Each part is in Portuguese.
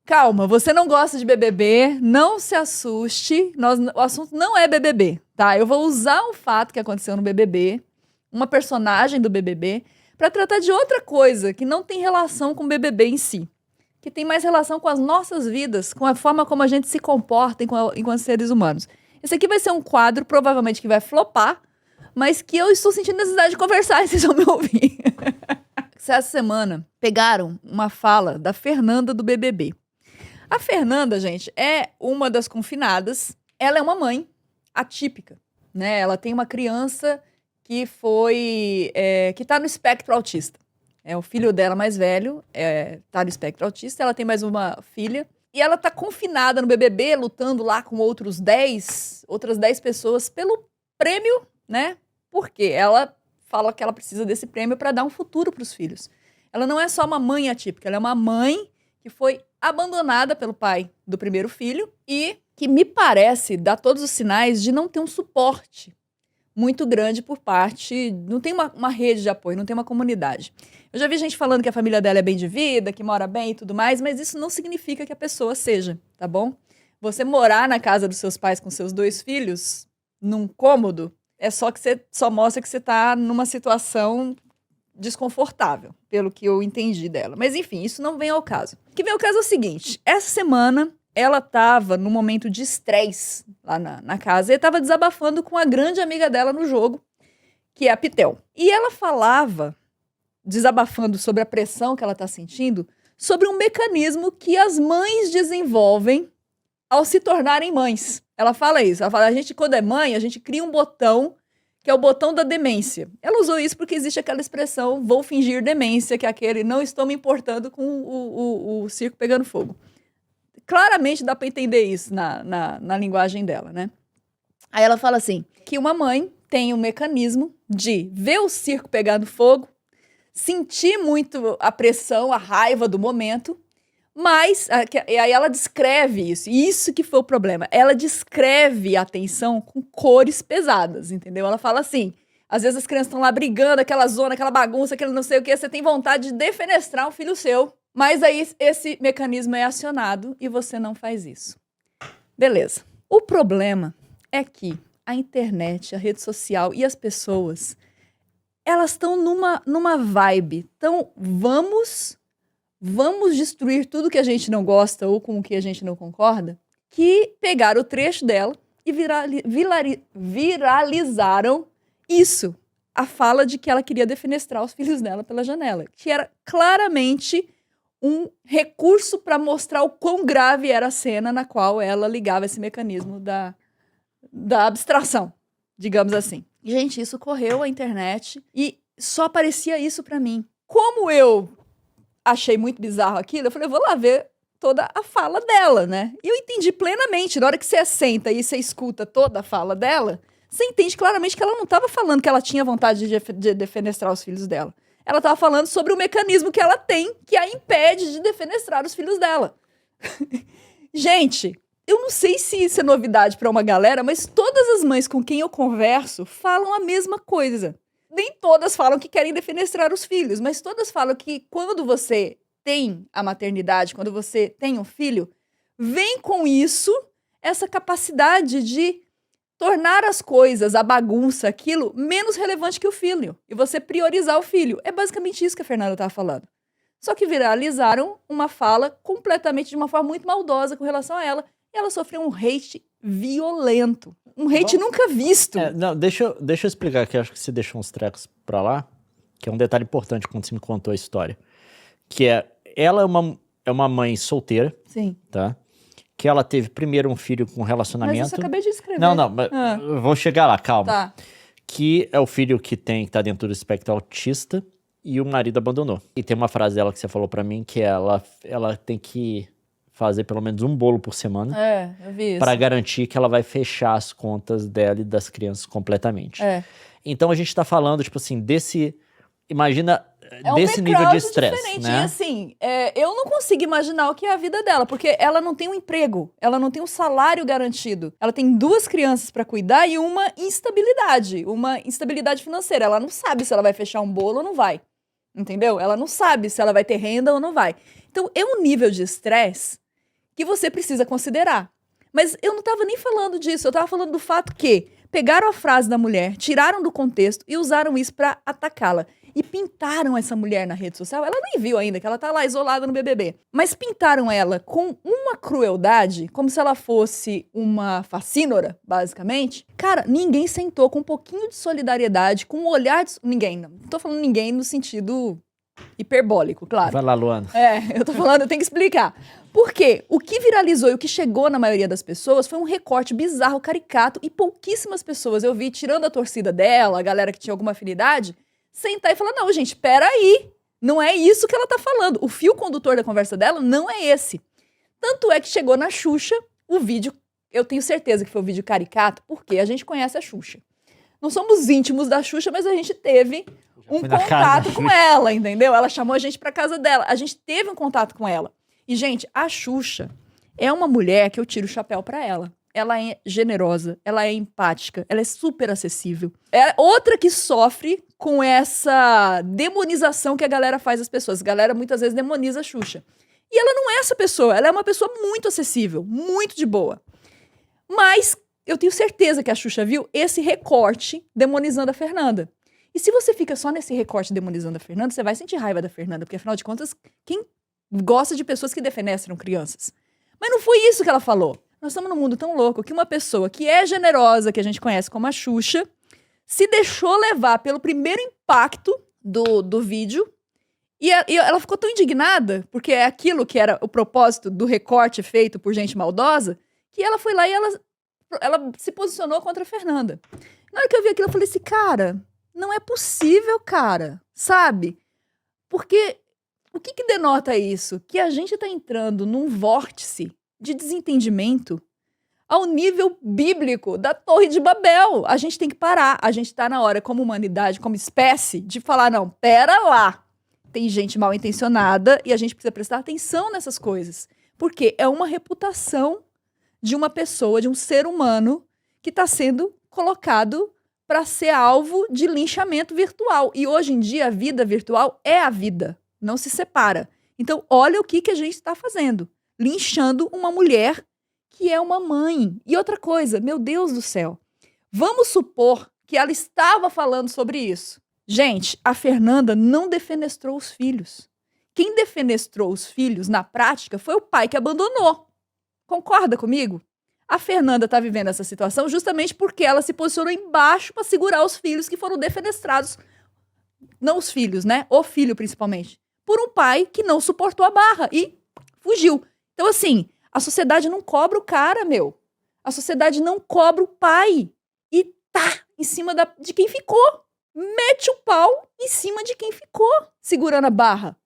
Calma, você não gosta de BBB, não se assuste, o assunto não é BBB, tá? Eu vou usar um fato que aconteceu no BBB, uma personagem do BBB, pra tratar de outra coisa que não tem relação com o BBB em si, que tem mais relação com as nossas vidas, com a forma como a gente se comporta enquanto seres humanos. Esse aqui vai ser um quadro, provavelmente, que vai flopar, mas que eu estou sentindo necessidade de conversar e vocês vão me ouvir. Essa semana, pegaram uma fala da Fernanda do BBB. A Fernanda, gente, é uma das confinadas. Ela é uma mãe atípica, né? Ela tem uma criança que que tá no espectro autista. O filho dela mais velho tá no espectro autista. Ela tem mais uma filha. E ela tá confinada no BBB, lutando lá com outras 10 pessoas pelo prêmio, né? Porque ela fala que ela precisa desse prêmio para dar um futuro para os filhos. Ela não é só uma mãe atípica, ela é uma mãe que foi abandonada pelo pai do primeiro filho e que me parece dá todos os sinais de não ter um suporte muito grande por parte... Não tem uma rede de apoio, não tem uma comunidade. Eu já vi gente falando que a família dela é bem de vida, que mora bem e tudo mais, mas isso não significa que a pessoa seja, tá bom? Você morar na casa dos seus pais com seus 2 filhos, num cômodo, é só que você só mostra que você tá numa situação desconfortável, pelo que eu entendi dela. Mas enfim, isso não vem ao caso. O que vem ao caso é o seguinte, essa semana ela tava num momento de estresse lá na casa e tava desabafando com a grande amiga dela no jogo, que é a Pitel. E ela falava, desabafando sobre a pressão que ela tá sentindo, sobre um mecanismo que as mães desenvolvem ao se tornarem mães. Ela fala isso, ela fala, a gente quando é mãe, a gente cria um botão, que é o botão da demência. Ela usou isso porque existe aquela expressão, vou fingir demência, que é aquele, não estou me importando com o circo pegando fogo. Claramente dá pra entender isso na linguagem dela, né? Aí ela fala assim, que uma mãe tem um mecanismo de ver o circo pegando fogo, sentir muito a pressão, a raiva do momento, mas, e aí ela descreve isso que foi o problema, ela descreve a tensão com cores pesadas, entendeu? Ela fala assim, às vezes as crianças estão lá brigando, aquela zona, aquela bagunça, aquele não sei o que, você tem vontade de defenestrar um filho seu, mas aí esse mecanismo é acionado e você não faz isso. Beleza. O problema é que a internet, a rede social e as pessoas, elas estão numa vibe, então vamos destruir tudo que a gente não gosta ou com o que a gente não concorda, que pegaram o trecho dela e viralizaram isso, a fala de que ela queria defenestrar os filhos dela pela janela, que era claramente um recurso para mostrar o quão grave era a cena na qual ela ligava esse mecanismo da abstração, digamos assim. Gente, isso correu a internet e só aparecia isso para mim. Como eu achei muito bizarro aquilo, eu falei, eu vou lá ver toda a fala dela, né? E eu entendi plenamente, na hora que você senta e você escuta toda a fala dela, você entende claramente que ela não estava falando que ela tinha vontade de defenestrar os filhos dela. Ela estava falando sobre o mecanismo que ela tem que a impede de defenestrar os filhos dela. Gente, eu não sei se isso é novidade para uma galera, mas todas as mães com quem eu converso falam a mesma coisa. Nem todas falam que querem defenestrar os filhos, mas todas falam que quando você tem a maternidade, quando você tem um filho, vem com isso essa capacidade de tornar as coisas, a bagunça, aquilo, menos relevante que o filho. E você priorizar o filho. É basicamente isso que a Fernanda estava falando. Só que viralizaram uma fala completamente de uma forma muito maldosa com relação a ela. E ela sofreu um hate violento. Um hate nunca visto. Não, deixa eu explicar, que eu acho que você deixou uns trecos pra lá, que é um detalhe importante quando você me contou a história. Que ela é uma mãe solteira. Sim. Tá? Que ela teve primeiro um filho com relacionamento. Mas isso eu acabei de escrever. Não, mas eu vou chegar lá, calma. Tá. Que é o filho que tá dentro do espectro autista e o marido abandonou. E tem uma frase dela que você falou pra mim, que ela tem que fazer pelo menos um bolo por semana. Eu vi isso. Pra garantir que ela vai fechar as contas dela e das crianças completamente. Então a gente tá falando, tipo assim, imagina, desse nível de estresse, né? E assim, eu não consigo imaginar o que é a vida dela, porque ela não tem um emprego, ela não tem um salário garantido. Ela tem 2 crianças pra cuidar e uma instabilidade financeira. Ela não sabe se ela vai fechar um bolo ou não vai. Entendeu? Ela não sabe se ela vai ter renda ou não vai. Então, é um nível de estresse que você precisa considerar. Mas eu não estava nem falando disso, eu estava falando do fato que pegaram a frase da mulher, tiraram do contexto e usaram isso para atacá-la. E pintaram essa mulher na rede social. Ela nem viu ainda, que ela tá lá isolada no BBB. Mas pintaram ela com uma crueldade, como se ela fosse uma facínora, basicamente. Cara, ninguém sentou com um pouquinho de solidariedade, com um olhar de... Ninguém, não tô falando ninguém no sentido hiperbólico, claro. Vai lá, Luana. Eu tô falando, eu tenho que explicar. Por quê? O que viralizou e o que chegou na maioria das pessoas foi um recorte bizarro, caricato, e pouquíssimas pessoas eu vi, tirando a torcida dela, a galera que tinha alguma afinidade, sentar e falar, não, gente, peraí, não é isso que ela tá falando. O fio condutor da conversa dela não é esse. Tanto é que chegou na Xuxa, o vídeo, eu tenho certeza que foi um vídeo caricato, porque a gente conhece a Xuxa. Não somos íntimos da Xuxa, mas a gente teve um contato com ela, entendeu? Ela chamou a gente pra casa dela, a gente teve um contato com ela. E, gente, a Xuxa é uma mulher que eu tiro o chapéu pra ela. Ela é generosa, ela é empática, ela é super acessível. É outra que sofre com essa demonização que a galera faz das pessoas. A galera muitas vezes demoniza a Xuxa. E ela não é essa pessoa, ela é uma pessoa muito acessível, muito de boa. Mas eu tenho certeza que a Xuxa viu esse recorte demonizando a Fernanda. E se você fica só nesse recorte demonizando a Fernanda, você vai sentir raiva da Fernanda, porque afinal de contas, quem gosta de pessoas que defenestram crianças? Mas não foi isso que ela falou. Nós estamos num mundo tão louco que uma pessoa que é generosa, que a gente conhece como a Xuxa, se deixou levar pelo primeiro impacto do vídeo e ela ficou tão indignada, porque é aquilo que era o propósito do recorte feito por gente maldosa, que ela foi lá e ela se posicionou contra a Fernanda. Na hora que eu vi aquilo, eu falei assim, cara, não é possível, cara, sabe? Porque o que denota isso? Que a gente tá entrando num vórtice de desentendimento ao nível bíblico da Torre de Babel. A gente tem que parar. A gente tá na hora, como humanidade, como espécie, de falar, não, pera lá. Tem gente mal intencionada e a gente precisa prestar atenção nessas coisas. Porque é uma reputação de uma pessoa, de um ser humano que está sendo colocado para ser alvo de linchamento virtual. E hoje em dia a vida virtual é a vida, não se separa. Então olha o que a gente está fazendo. Linchando uma mulher que é uma mãe. E outra coisa, meu Deus do céu, vamos supor que ela estava falando sobre isso. Gente, a Fernanda não defenestrou os filhos. Quem defenestrou os filhos, na prática, foi o pai que abandonou. Concorda comigo? A Fernanda tá vivendo essa situação justamente porque ela se posicionou embaixo para segurar os filhos que foram defenestrados. Não os filhos, né? O filho, principalmente. Por um pai que não suportou a barra e fugiu. Então, assim, a sociedade não cobra o cara, meu. A sociedade não cobra o pai. E tá em cima de quem ficou. Mete o pau em cima de quem ficou segurando a barra.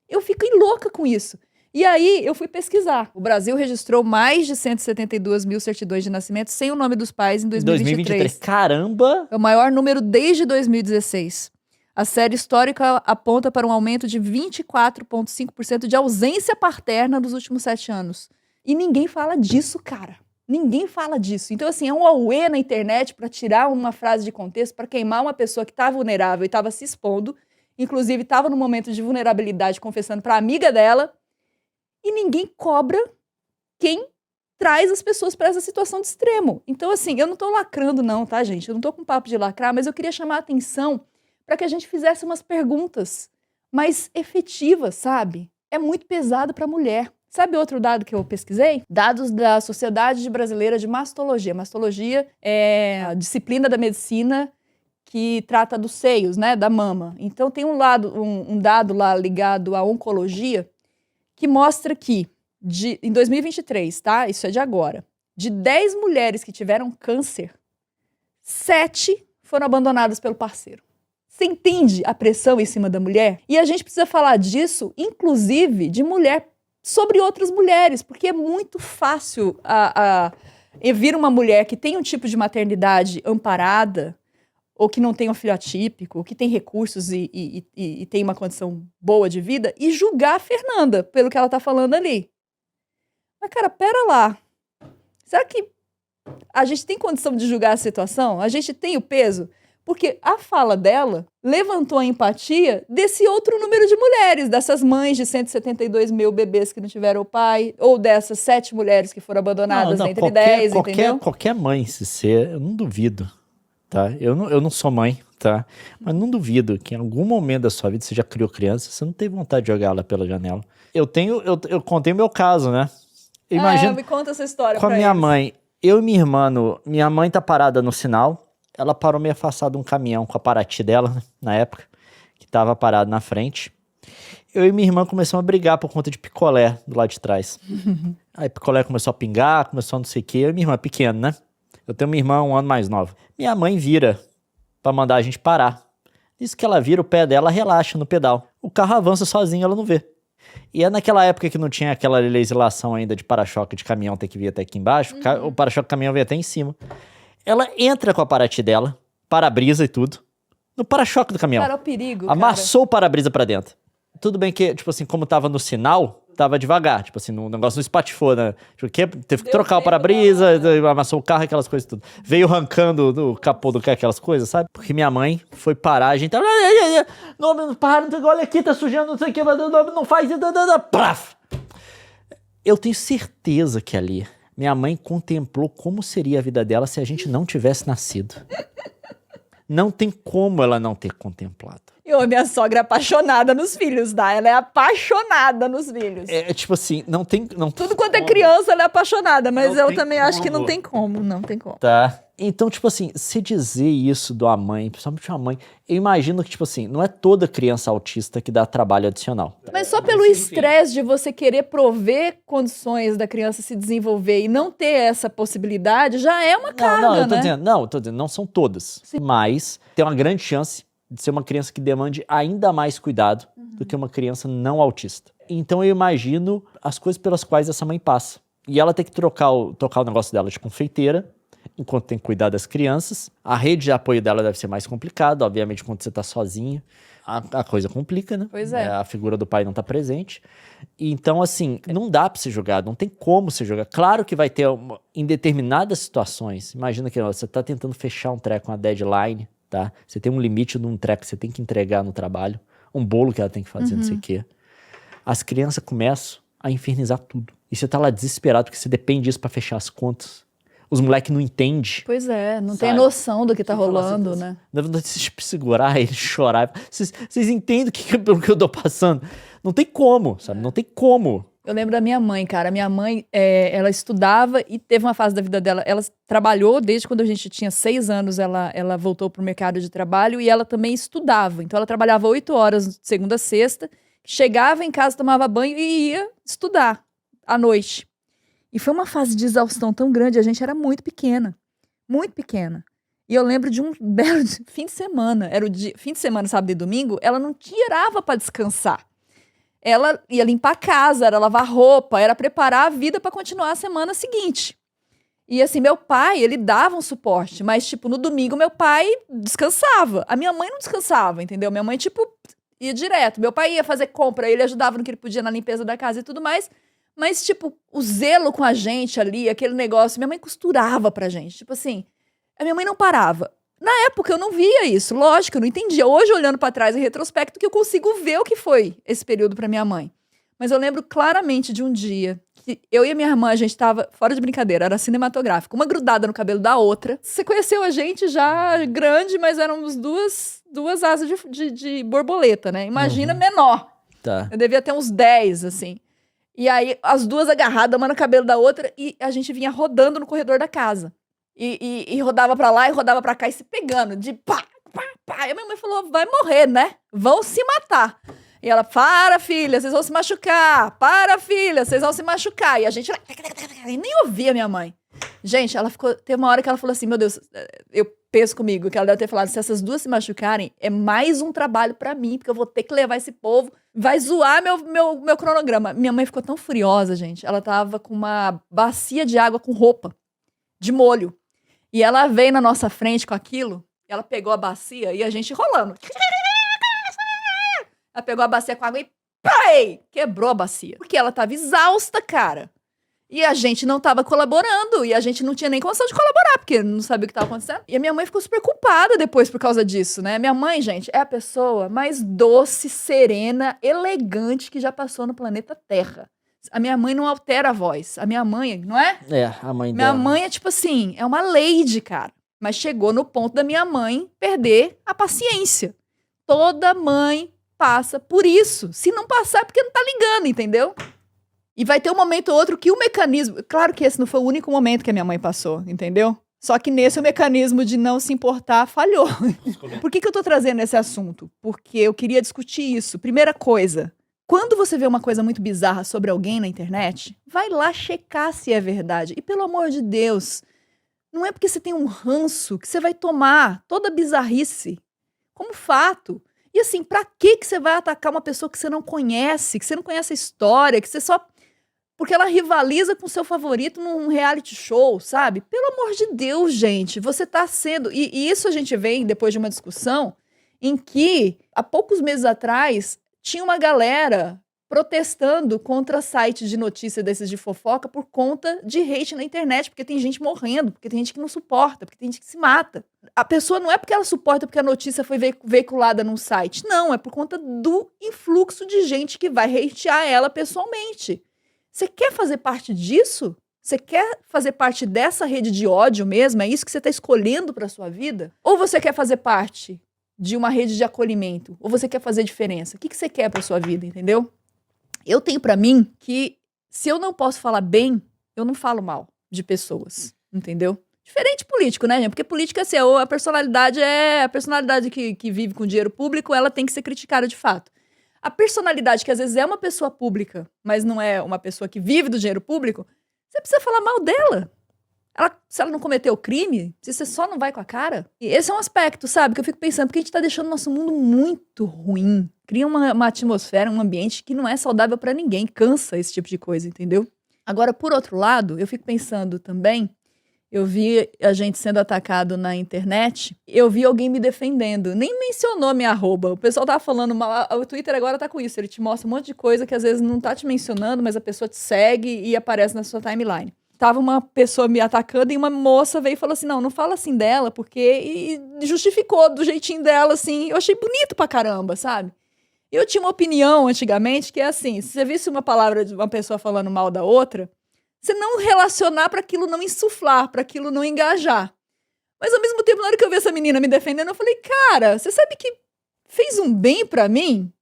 Eu fiquei louca com isso. E aí, eu fui pesquisar. O Brasil registrou mais de 172 mil certidões de nascimento sem o nome dos pais em 2023. Caramba! É o maior número desde 2016. A série histórica aponta para um aumento de 24,5% de ausência paterna nos últimos 7 anos. E ninguém fala disso, cara. Ninguém fala disso. Então, assim, é um auê na internet para tirar uma frase de contexto, para queimar uma pessoa que tá vulnerável e estava se expondo, inclusive estava num momento de vulnerabilidade, confessando para a amiga dela, e ninguém cobra quem traz as pessoas para essa situação de extremo. Então, assim, eu não tô lacrando não, tá, gente? Eu não tô com papo de lacrar, mas eu queria chamar a atenção para que a gente fizesse umas perguntas mais efetivas, sabe? É muito pesado para a mulher. Sabe outro dado que eu pesquisei? Dados da Sociedade Brasileira de Mastologia. Mastologia é a disciplina da medicina que trata dos seios, né, da mama. Então tem um dado lá ligado à oncologia que mostra que em 2023, tá? Isso é de agora. De 10 mulheres que tiveram câncer, 7 foram abandonadas pelo parceiro. Você entende a pressão em cima da mulher? E a gente precisa falar disso, inclusive, de mulher sobre outras mulheres, porque é muito fácil vir uma mulher que tem um tipo de maternidade amparada, ou que não tem um filho atípico, ou que tem recursos e tem uma condição boa de vida, e julgar a Fernanda pelo que ela tá falando ali. Mas, cara, pera lá. Será que a gente tem condição de julgar a situação? A gente tem o peso? Porque a fala dela levantou a empatia desse outro número de mulheres, dessas mães de 172 mil bebês que não tiveram pai, ou dessas 7 mulheres que foram abandonadas entre 10, entendeu? Qualquer mãe, se ser, eu não duvido, tá? Eu não sou mãe, tá? Mas não duvido que em algum momento da sua vida você já criou criança, você não teve vontade de jogar ela pela janela. Eu contei o meu caso, né? Imagina, me conta essa história com a minha mãe, eu e minha irmã, minha mãe tá parada no sinal, ela parou meio afastada de um caminhão com a Paraty dela, né, na época, que tava parado na frente. Eu e minha irmã começamos a brigar por conta de picolé do lado de trás. Aí picolé começou a pingar, começou a não sei o quê. Eu e minha irmã pequena, né? Eu tenho uma irmã 1 ano mais nova. Minha mãe vira pra mandar a gente parar. Isso que ela vira, o pé dela relaxa no pedal. O carro avança sozinho, ela não vê. E é naquela época que não tinha aquela legislação ainda de para-choque de caminhão ter que vir até aqui embaixo. O para-choque do caminhão veio até em cima. Ela entra com a Paraty dela, para-brisa e tudo, no para-choque do caminhão. Cara, o perigo, Amassou o para-brisa pra dentro. Tudo bem que, tipo assim, como tava no sinal, tava devagar. Tipo assim, o negócio não espatifou, né? Teve que trocar o para-brisa, amassou o carro, aquelas coisas tudo. Veio arrancando do capô do carro, aquelas coisas, sabe? Porque minha mãe foi parar, a gente tava... Não, para, olha aqui, tá sujando, não sei o que, não faz... Praf! Eu tenho certeza que ali... Minha mãe contemplou como seria a vida dela se a gente não tivesse nascido. Não tem como ela não ter contemplado. E a minha sogra é apaixonada nos filhos, tá? Ela é apaixonada nos filhos. É tipo assim, não tem Tudo quanto é criança, ela é apaixonada, mas eu também acho que não tem como. Tá. Então, tipo assim, se dizer isso de uma mãe, principalmente uma mãe, eu imagino que, tipo assim, não é toda criança autista que dá trabalho adicional. Mas só pelo estresse de você querer prover condições da criança se desenvolver e não ter essa possibilidade, já é uma carga, eu tô dizendo, não são todas. Sim. Mas tem uma grande chance de ser uma criança que demande ainda mais cuidado do que uma criança não autista. Então eu imagino as coisas pelas quais essa mãe passa. E ela tem que tocar o negócio dela de confeiteira, enquanto tem que cuidar das crianças. A rede de apoio dela deve ser mais complicada, obviamente, quando você tá sozinho, a coisa complica, né? Pois é. A figura do pai não tá presente. Então, assim, não dá pra se jogar, não tem como se jogar. Claro que vai ter, em determinadas situações, imagina que você tá tentando fechar um treco com a deadline, tá? Você tem um limite de um treco que você tem que entregar no trabalho, um bolo que ela tem que fazer, não sei o quê. As crianças começam a infernizar tudo. E você tá lá desesperado porque você depende disso pra fechar as contas. Os moleques não entendem. Pois é, não tem noção do que tá rolando, né? Dá vontade de segurar ele, chorar. Vocês entendem pelo que eu tô passando? Não tem como, sabe? Não tem como. Eu lembro da minha mãe, cara. Minha mãe, ela estudava e teve uma fase da vida dela. Ela trabalhou desde quando a gente tinha 6 anos. Ela voltou pro mercado de trabalho e ela também estudava. Então, ela trabalhava 8 horas de segunda a sexta, chegava em casa, tomava banho e ia estudar à noite. E foi uma fase de exaustão tão grande, a gente era muito pequena. Muito pequena. E eu lembro de um belo fim de semana. Era o dia, fim de semana, sábado e domingo, ela não tirava pra descansar. Ela ia limpar a casa, era lavar roupa, era preparar a vida pra continuar a semana seguinte. E assim, meu pai, ele dava um suporte, mas tipo, no domingo meu pai descansava. A minha mãe não descansava, entendeu? Minha mãe, tipo, ia direto. Meu pai ia fazer compra, ele ajudava no que ele podia na limpeza da casa e tudo mais. Mas, tipo, o zelo com a gente ali, aquele negócio, minha mãe costurava pra gente. Tipo assim, a minha mãe não parava. Na época eu não via isso, lógico, eu não entendia. Hoje, olhando pra trás em retrospecto, que eu consigo ver o que foi esse período pra minha mãe. Mas eu lembro claramente de um dia que eu e a minha irmã, a gente tava, fora de brincadeira, era cinematográfico, uma grudada no cabelo da outra. Você conheceu a gente já grande, mas éramos duas asas de borboleta, né? Imagina menor. Tá. Eu devia ter uns 10, assim. E aí, as duas agarradas, uma no cabelo da outra, e a gente vinha rodando no corredor da casa. E rodava pra lá e rodava pra cá e se pegando, de pá, pá, pá. E a minha mãe falou, vai morrer, né? Vão se matar. E ela, para, filha, vocês vão se machucar. Para, filha, vocês vão se machucar. E a gente e nem ouvia minha mãe. Gente, ela ficou... Teve uma hora que ela falou assim, meu Deus, eu penso comigo, que ela deve ter falado, se essas duas se machucarem, é mais um trabalho pra mim, porque eu vou ter que levar esse povo, vai zoar meu cronograma. Minha mãe ficou tão furiosa, gente. Ela tava com uma bacia de água com roupa, de molho. E ela veio na nossa frente com aquilo, ela pegou a bacia e a gente rolando. Ela pegou a bacia com água e pai, quebrou a bacia. Porque ela tava exausta, cara. E a gente não tava colaborando, e a gente não tinha nem condição de colaborar, porque não sabia o que tava acontecendo. E a minha mãe ficou super culpada depois por causa disso, né? Minha mãe, gente, é a pessoa mais doce, serena, elegante que já passou no planeta Terra. A minha mãe não altera a voz. A minha mãe, não é? É, a mãe Minha dela. mãe é tipo assim, é uma lady, cara. Mas chegou no ponto da minha mãe perder a paciência. Toda mãe passa por isso. Se não passar, é porque não tá ligando, entendeu? E vai ter um momento ou outro que o mecanismo... Claro que esse não foi o único momento que a minha mãe passou, entendeu? Só que nesse o mecanismo de não se importar falhou. Por que eu tô trazendo esse assunto? Porque eu queria discutir isso. Primeira coisa, quando você vê uma coisa muito bizarra sobre alguém na internet, vai lá checar se é verdade. E pelo amor de Deus, não é porque você tem um ranço que você vai tomar toda bizarrice como fato. E assim, pra que você vai atacar uma pessoa que você não conhece a história, que você só... Porque ela rivaliza com seu favorito num reality show, sabe? Pelo amor de Deus, gente, você tá sendo... E isso a gente vem depois de uma discussão em que, há poucos meses atrás, tinha uma galera protestando contra sites de notícia desses de fofoca por conta de hate na internet, porque tem gente morrendo, porque tem gente que não suporta, porque tem gente que se mata. A pessoa não é porque ela suporta porque a notícia foi veiculada num site. Não, é por conta do influxo de gente que vai hatear ela pessoalmente. Você quer fazer parte disso? Você quer fazer parte dessa rede de ódio mesmo? É isso que você está escolhendo para sua vida? Ou você quer fazer parte de uma rede de acolhimento? Ou você quer fazer diferença? O que você quer para sua vida, entendeu? Eu tenho para mim que se eu não posso falar bem, eu não falo mal de pessoas, entendeu? Diferente de político, né, gente? Porque política, assim, a personalidade é a personalidade que vive com dinheiro público, ela tem que ser criticada de fato. A personalidade que às vezes é uma pessoa pública, mas não é uma pessoa que vive do dinheiro público, você precisa falar mal dela. Se ela não cometeu crime, se você só não vai com a cara. E esse é um aspecto, sabe, que eu fico pensando, porque a gente tá deixando o nosso mundo muito ruim. Cria uma atmosfera, um ambiente que não é saudável pra ninguém, cansa esse tipo de coisa, entendeu? Agora, por outro lado, eu fico pensando também, eu vi a gente sendo atacado na internet, eu vi alguém me defendendo, nem mencionou minha arroba, o pessoal tava falando mal, o Twitter agora tá com isso, ele te mostra um monte de coisa que às vezes não tá te mencionando, mas a pessoa te segue e aparece na sua timeline. Tava uma pessoa me atacando e uma moça veio e falou assim, não fala assim dela, porque... E justificou do jeitinho dela, assim, eu achei bonito pra caramba, sabe? Eu tinha uma opinião antigamente que é assim, se você visse uma palavra de uma pessoa falando mal da outra, você não relacionar para aquilo não insuflar, para aquilo não engajar. Mas ao mesmo tempo, na hora que eu vi essa menina me defendendo, eu falei, cara, você sabe que fez um bem para mim?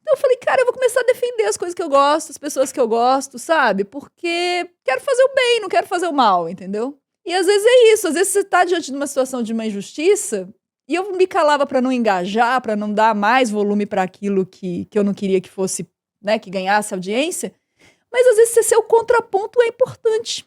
Então eu falei, cara, eu vou começar a defender as coisas que eu gosto, as pessoas que eu gosto, sabe? Porque quero fazer o bem, não quero fazer o mal, entendeu? E às vezes é isso, às vezes você tá diante de uma situação de uma injustiça, e eu me calava para não engajar, para não dar mais volume para aquilo que eu não queria que fosse, né, que ganhasse audiência. Mas às vezes ser o contraponto é importante.